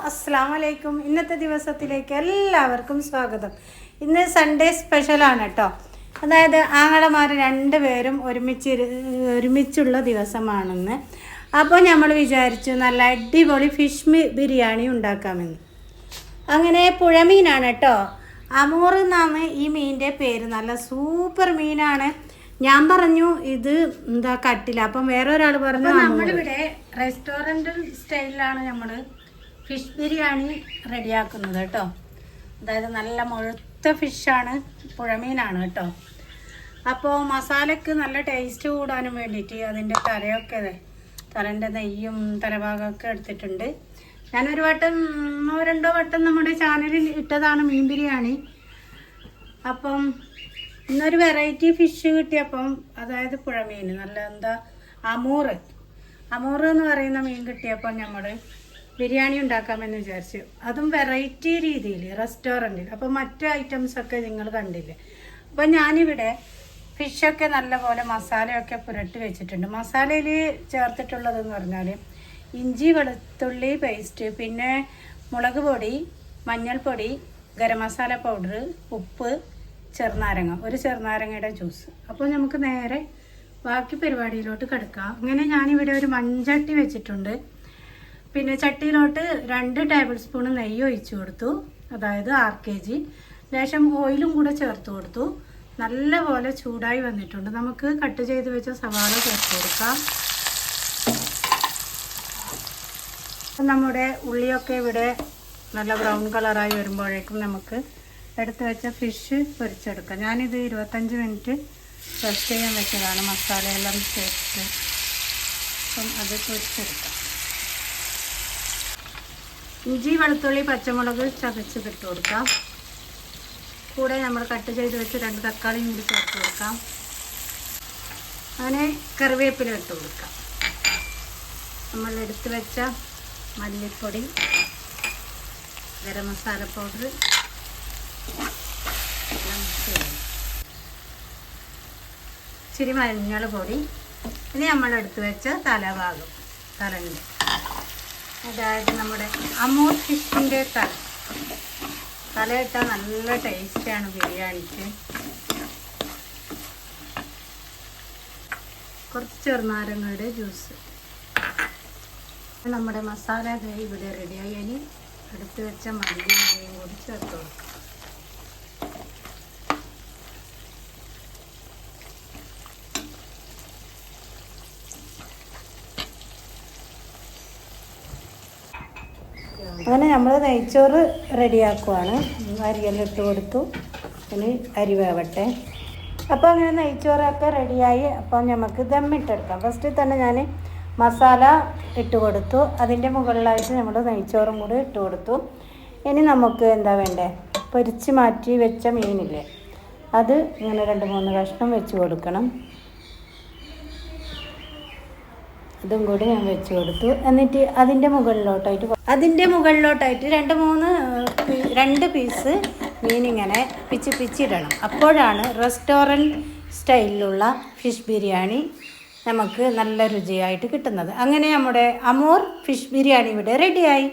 അസ്സലാമു അലൈക്കും. ഇന്നത്തെ ദിവസത്തിലേക്ക് എല്ലാവർക്കും സ്വാഗതം. ഇന്ന് സൺഡേ സ്പെഷ്യലാണ് കേട്ടോ. അതായത് ആങ്ങളമാർ രണ്ടുപേരും ഒരുമിച്ചുള്ള ദിവസമാണെന്ന്. അപ്പോൾ നമ്മൾ വിചാരിച്ചു നല്ല അടിപൊളി ഫിഷ് ബിരിയാണി ഉണ്ടാക്കാമെന്ന്. അങ്ങനെ പുഴമീനാണ് കേട്ടോ. അമൂർ എന്നാണ് ഈ മീനിൻ്റെ പേര്. നല്ല സൂപ്പർ മീനാണ്. ഞാൻ പറഞ്ഞു ഇത് എന്താ കട്ടില്ല. അപ്പം വേറെ ഒരാൾ പറഞ്ഞു നമ്മളിവിടെ റെസ്റ്റോറൻറ്റ് സ്റ്റൈലിലാണ് നമ്മൾ ഫിഷ് ബിരിയാണി റെഡിയാക്കുന്നത് കേട്ടോ. അതായത് നല്ല മുഴുത്ത ഫിഷാണ്, പുഴമീനാണ് കേട്ടോ. അപ്പോൾ മസാലയ്ക്ക് നല്ല ടേസ്റ്റ് കൂടാനും വേണ്ടിയിട്ട് അതിൻ്റെ തലേൻ്റെ നെയ്യും തലഭാഗമൊക്കെ എടുത്തിട്ടുണ്ട്. ഞാനൊരു വട്ടം രണ്ടോ വട്ടം നമ്മുടെ ചാനലിൽ ഇട്ടതാണ് മീൻ ബിരിയാണി. അപ്പം ഇന്നൊരു വെറൈറ്റി ഫിഷ് കിട്ടിയപ്പം, അതായത് പുഴമീൻ നല്ല അമൂർ എന്ന് പറയുന്ന മീൻ കിട്ടിയപ്പോൾ നമ്മൾ ബിരിയാണി ഉണ്ടാക്കാമെന്ന് വിചാരിച്ചു. അതും വെറൈറ്റി രീതിയിൽ റെസ്റ്റോറൻറ്റിൽ. അപ്പോൾ മറ്റു ഐറ്റംസൊക്കെ നിങ്ങൾ കണ്ടില്ലേ. അപ്പോൾ ഞാനിവിടെ ഫിഷൊക്കെ നല്ലപോലെ മസാലയൊക്കെ പുരട്ടി വെച്ചിട്ടുണ്ട്. മസാലയിൽ ചേർത്തിട്ടുള്ളതെന്ന് പറഞ്ഞാൽ ഇഞ്ചി വെളുത്തുള്ളി പേസ്റ്റ്, പിന്നെ മുളക് പൊടി, മഞ്ഞൾപ്പൊടി, ഗരം മസാല പൗഡർ, ഉപ്പ്, ചെറുനാരങ്ങ, ഒരു ചെറുനാരങ്ങയുടെ ജ്യൂസ്. അപ്പോൾ നമുക്ക് നേരെ ബാക്കി പരിപാടിയിലോട്ട് കിടക്കാം. അങ്ങനെ ഞാനിവിടെ ഒരു മൺചട്ടി വെച്ചിട്ടുണ്ട്. പിന്നെ ചട്ടിയിലോട്ട് 2 ടേബിൾ സ്പൂൺ നെയ്യ് ഒഴിച്ചു കൊടുത്തു. അതായത് 6 kg. ലേശം ഓയിലും കൂടെ ചേർത്ത് കൊടുത്തു. നല്ലപോലെ ചൂടായി വന്നിട്ടുണ്ട്. നമുക്ക് കട്ട് ചെയ്ത് വെച്ച സവാള ചേർത്ത് കൊടുക്കാം. നമ്മുടെ ഉള്ളിയൊക്കെ ഇവിടെ നല്ല ബ്രൗൺ കളറായി വരുമ്പോഴേക്കും നമുക്ക് എടുത്ത് വെച്ച ഫിഷ് പൊരിച്ചെടുക്കാം. ഞാനിത് 25 മിനിറ്റ് റെസ്റ്റ് ചെയ്യാൻ വെച്ചതാണ്, മസാലയെല്ലാം ചേർത്ത്. അപ്പം അത് പൊരിച്ചെടുക്കാം. ഇഞ്ചി വെളുത്തുള്ളി പച്ചമുളക് ചതച്ചിട്ട് കൊടുക്കാം. കൂടെ നമ്മൾ കട്ട് ചെയ്ത് വെച്ച് 2 തക്കാളിയും കൂടി ചേർത്ത് കൊടുക്കാം. അങ്ങനെ കറിവേപ്പില ഇട്ട് കൊടുക്കാം. നമ്മൾ എടുത്ത് വെച്ച മല്ലിപ്പൊടി, ഗരം മസാല പൗഡർ ഇച്ചിരി മഞ്ഞൾ പൊടി. ഇനി നമ്മളെടുത്ത് വെച്ച തലൻ്റെ, അതായത് നമ്മുടെ അമൂർ ഫിഷിൻ്റെ തലയിട്ടാൽ നല്ല ടേസ്റ്റാണ് ബിരിയാണിക്ക്. കുറച്ച് ചെറുനാരങ്ങയുടെ ജ്യൂസ്. നമ്മുടെ മസാല ഇവിടെ റെഡിയായി. ഇനി എടുത്ത് വെച്ച മല്ലിയും കൂടി ചേർത്ത് കൊടുക്കാം. അങ്ങനെ നമ്മൾ നെയ്ച്ചോറ് റെഡിയാക്കുവാണ്. അരിയെല്ലാം ഇട്ട് കൊടുത്തു. ഇനി അരി വേവട്ടെ. അപ്പോൾ അങ്ങനെ നെയ്ച്ചോറൊക്കെ റെഡിയായി. അപ്പം നമുക്ക് ദമ്മിട്ടെടുക്കാം. ഫസ്റ്റിൽ തന്നെ ഞാൻ മസാല ഇട്ട് കൊടുത്തു. അതിൻ്റെ മുകളിലായിട്ട് നമ്മൾ നെയ്ച്ചോറും കൂടി ഇട്ട് കൊടുത്തു. ഇനി നമുക്ക് എന്താ വേണ്ടേ, പൊരിച്ച് മാറ്റി വെച്ച മീനില്ലേ, അത് ഇങ്ങനെ 2-3 കഷ്ണം വെച്ച് കൊടുക്കണം. അതും കൂടി ഞാൻ വെച്ച് കൊടുത്തു. എന്നിട്ട് അതിൻ്റെ മുകളിലോട്ടായിട്ട് 2 പീസ് മീനിങ്ങനെ പിച്ചിടണം. അപ്പോഴാണ് റെസ്റ്റോറൻറ്റ് സ്റ്റൈലിലുള്ള ഫിഷ് ബിരിയാണി നമുക്ക് നല്ല രുചിയായിട്ട് കിട്ടുന്നത്. അങ്ങനെ നമ്മുടെ അമൂർ ഫിഷ് ബിരിയാണി ഇവിടെ റെഡിയായി.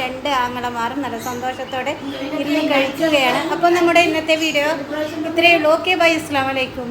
2 ആങ്ങളമാരും നല്ല സന്തോഷത്തോടെ ഇരുന്ന് കഴിക്കുകയാണ്. അപ്പോൾ നമ്മുടെ ഇന്നത്തെ വീഡിയോ ഇത്രയേ ഉള്ളൂ. ഓക്കെ, ബൈ, അസ്സലാമു അലൈക്കും.